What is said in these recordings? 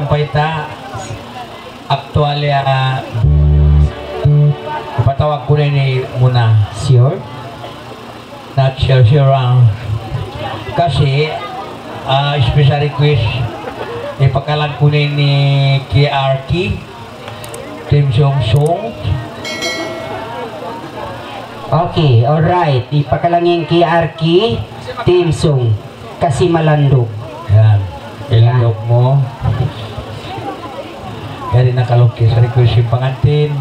sampay ta actually patawag ko na ni muna Sure? not sure kasi special request ipakalan ko na ni KRK Tim Song Song. Okay, alright. Ipakalangin kay Arki, Team Sung, kasi malandog. Yan, ilandog mo kaya rin nakalukis sa request yung pangantin.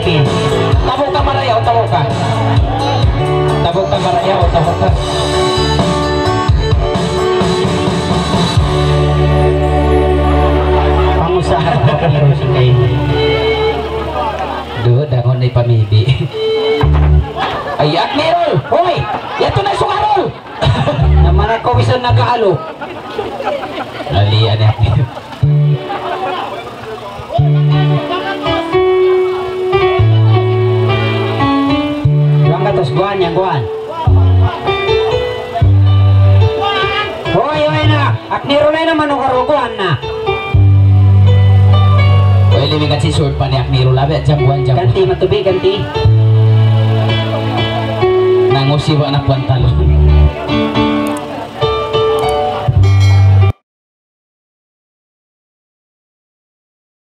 ipin. Tabok ka marayaw, tabok ka. Tabok ka marayaw, tabok ka. Pangusahan ko pero si kayo. Do, dangon na pamibi. Ay, Admiral! Hoy! Yato na sukarol! Naman ako bisan nagkaalo. Alian ya. Yang katos guan, yang guan. Hoy, hoy na. Akniro na naman ang karuguan na. Hoy, libigan si sword pa ni Admiral labi at jambuan. Ganti, matubi, ganti. Nangusiwa na puan talo.